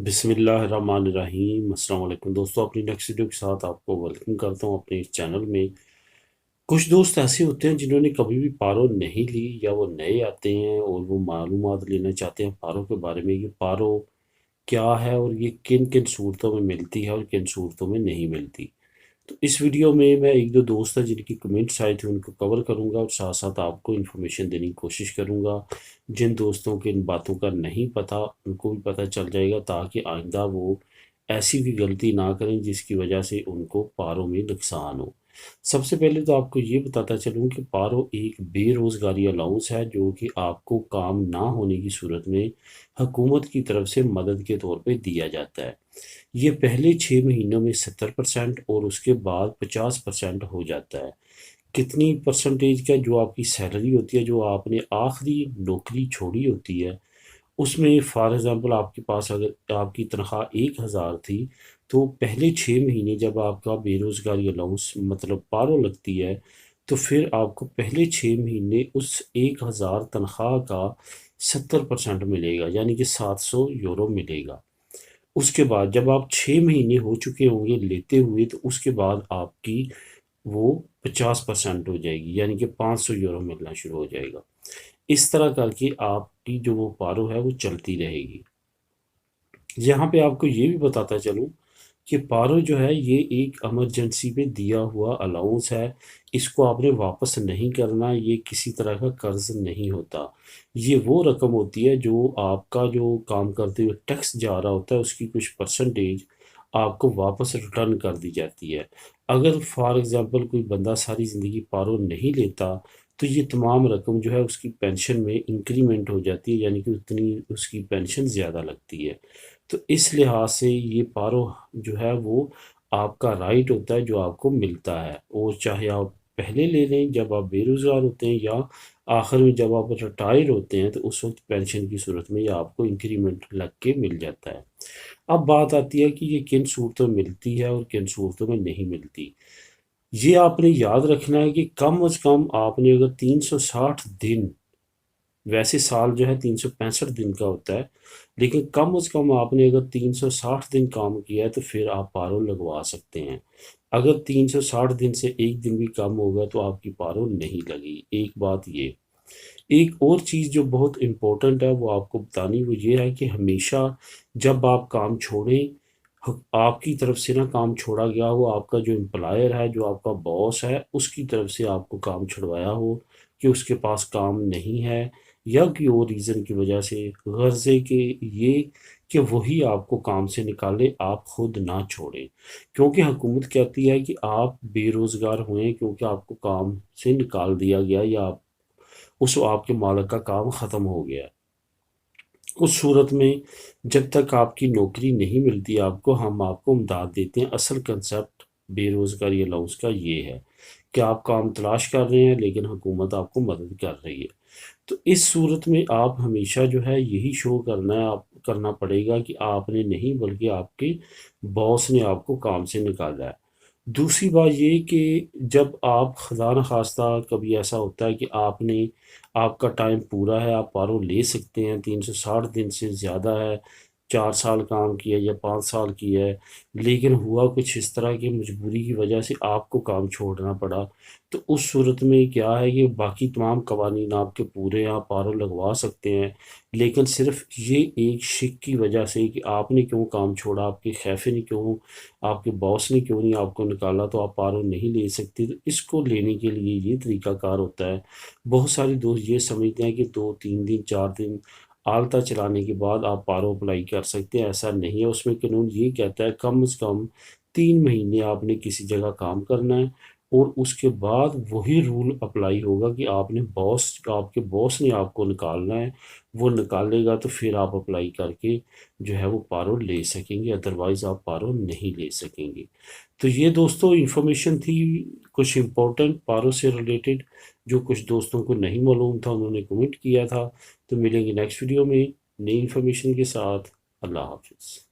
بسم اللہ الرحمن الرحیم۔ السلام علیکم دوستوں، اپنی نیکسٹ ویڈیو کے ساتھ آپ کو ویلکم کرتا ہوں اپنے اس چینل میں۔ کچھ دوست ایسے ہوتے ہیں جنہوں نے کبھی بھی پارو نہیں لی، یا وہ نئے آتے ہیں اور وہ معلومات لینا چاہتے ہیں پارو کے بارے میں، یہ پارو کیا ہے اور یہ کن کن صورتوں میں ملتی ہے اور کن صورتوں میں نہیں ملتی۔ تو اس ویڈیو میں ایک دو دوست ہیں جن کی کمنٹس آئے تھے، ان کو کور کروں گا اور ساتھ ساتھ آپ کو انفارمیشن دینے کی کوشش کروں گا۔ جن دوستوں کے ان باتوں کا نہیں پتہ ان کو بھی پتہ چل جائے گا، تاکہ آئندہ وہ ایسی بھی غلطی نہ کریں جس کی وجہ سے ان کو پاروں میں نقصان ہو۔ سب سے پہلے تو آپ کو یہ بتاتا چلوں کہ پارو ایک بے روزگاری الاؤنس ہے، جو کہ آپ کو کام نہ ہونے کی صورت میں حکومت کی طرف سے مدد کے طور پہ دیا جاتا ہے۔ یہ پہلے 6 مہینوں میں 70% اور اس کے بعد 50% ہو جاتا ہے۔ کتنی پرسنٹیج کا؟ جو آپ کی سیلری ہوتی ہے، جو آپ نے آخری نوکری چھوڑی ہوتی ہے، اس میں فار ایگزامپل آپ کے پاس اگر آپ کی تنخواہ 1000 تھی، تو پہلے 6 مہینے جب آپ کا بے روزگاری الاؤنس مطلب پارو لگتی ہے، تو پھر آپ کو پہلے 6 مہینے اس 1000 تنخواہ کا 70% ملے گا، یعنی کہ 700 یورو ملے گا۔ اس کے بعد جب آپ 6 مہینے ہو چکے ہوں گے لیتے ہوئے، تو اس کے بعد آپ کی وہ 50% ہو جائے گی، یعنی کہ 500 یورو ملنا شروع ہو جائے گا۔ اس طرح کر کے آپ کی جو وہ پارو ہے وہ چلتی رہے گی۔ یہاں پہ آپ کو یہ بھی بتاتا چلوں کہ پارو جو ہے یہ ایک ایمرجنسی پہ دیا ہوا الاؤنس ہے۔ اس کو آپ نے واپس نہیں کرنا، یہ کسی طرح کا قرض نہیں ہوتا۔ یہ وہ رقم ہوتی ہے جو آپ کا جو کام کرتے ہوئے ٹیکس جا رہا ہوتا ہے، اس کی کچھ پرسنٹیج آپ کو واپس ریٹرن کر دی جاتی ہے۔ اگر فار ایگزامپل کوئی بندہ ساری زندگی پارو نہیں لیتا، تو یہ تمام رقم جو ہے اس کی پینشن میں انکریمنٹ ہو جاتی ہے، یعنی کہ اتنی اس کی پینشن زیادہ لگتی ہے۔ تو اس لحاظ سے یہ پارو جو ہے وہ آپ کا رائٹ ہوتا ہے جو آپ کو ملتا ہے، اور چاہے آپ پہلے لے لیں جب آپ بے روزگار ہوتے ہیں، یا آخر میں جب آپ ریٹائر ہوتے ہیں، تو اس وقت پینشن کی صورت میں یہ آپ کو انکریمنٹ لگ کے مل جاتا ہے۔ اب بات آتی ہے کہ یہ کن صورتوں میں ملتی ہے اور کن صورتوں میں نہیں ملتی۔ یہ آپ نے یاد رکھنا ہے کہ کم از کم آپ نے اگر 360 دن، ویسے سال جو ہے 365 دن کا ہوتا ہے، لیکن کم از کم آپ نے اگر 360 دن کام کیا ہے تو پھر آپ پارو لگوا سکتے ہیں۔ اگر 360 دن سے ایک دن بھی کم ہوگا تو آپ کی پارو نہیں لگی۔ ایک بات یہ، ایک اور چیز جو بہت امپورٹنٹ ہے وہ آپ کو بتانی، وہ یہ ہے کہ ہمیشہ جب آپ کام چھوڑیں، آپ کی طرف سے نہ کام چھوڑا گیا ہو، آپ کا جو امپلائر ہے، جو آپ کا باس ہے، اس کی طرف سے آپ کو کام چھڑوایا ہو کہ اس کے پاس کام نہیں ہے، یا کوئی اور ریزن کی وجہ سے، غرضے کہ یہ کہ وہی آپ کو کام سے نکالے، آپ خود نہ چھوڑیں۔ کیونکہ حکومت کہتی ہے کہ آپ بے روزگار ہوئے کیونکہ آپ کو کام سے نکال دیا گیا، یا آپ کے مالک کا کام ختم ہو گیا۔ اس صورت میں جب تک آپ کی نوکری نہیں ملتی آپ کو، ہم آپ کو امداد دیتے ہیں۔ اصل کنسپٹ بے روزگاری الاؤنس کا یہ ہے کہ آپ کام تلاش کر رہے ہیں لیکن حکومت آپ کو مدد کر رہی ہے۔ تو اس صورت میں آپ ہمیشہ جو ہے یہی شو کرنا ہے، آپ کرنا پڑے گا کہ آپ نے نہیں بلکہ آپ کے باس نے آپ کو کام سے نکالا ہے۔ دوسری بات یہ کہ جب آپ خدا نخواستہ کبھی ایسا ہوتا ہے کہ آپ کا ٹائم پورا ہے، آپ پارو لے سکتے ہیں، 360 دن سے زیادہ ہے، 4 سال کام کیا یا 5 سال کیا ہے، لیکن ہوا کچھ اس طرح کی مجبوری کی وجہ سے آپ کو کام چھوڑنا پڑا، تو اس صورت میں کیا ہے کہ باقی تمام قوانین آپ کے پورے ہیں، آپ پارو لگوا سکتے ہیں، لیکن صرف یہ ایک شک کی وجہ سے کہ آپ نے کیوں کام چھوڑا، آپ کے خیفے نے کیوں، آپ کے باس نے کیوں نہیں آپ کو نکالا، تو آپ پارو نہیں لے سکتے۔ تو اس کو لینے کے لیے یہ طریقہ کار ہوتا ہے۔ بہت سارے دوست یہ سمجھتے ہیں کہ 2 3 دن 4 دن آلتا چلانے کے بعد آپ پارو اپلائی کر سکتے ہیں، ایسا نہیں ہے۔ اس میں قانون یہ کہتا ہے کم از کم 3 مہینے آپ نے کسی جگہ کام کرنا ہے، اور اس کے بعد وہی رول اپلائی ہوگا کہ آپ کے باس نے آپ کو نکالنا ہے، وہ نکالے گا تو پھر آپ اپلائی کر کے جو ہے وہ پارو لے سکیں گے، ادروائز آپ پارو نہیں لے سکیں گے۔ تو یہ دوستوں انفارمیشن تھی کچھ امپورٹنٹ پارو سے ریلیٹڈ، جو کچھ دوستوں کو نہیں معلوم تھا، انہوں نے کمنٹ کیا تھا۔ تو ملیں گے نیکسٹ ویڈیو میں نئی انفارمیشن کے ساتھ۔ اللہ حافظ۔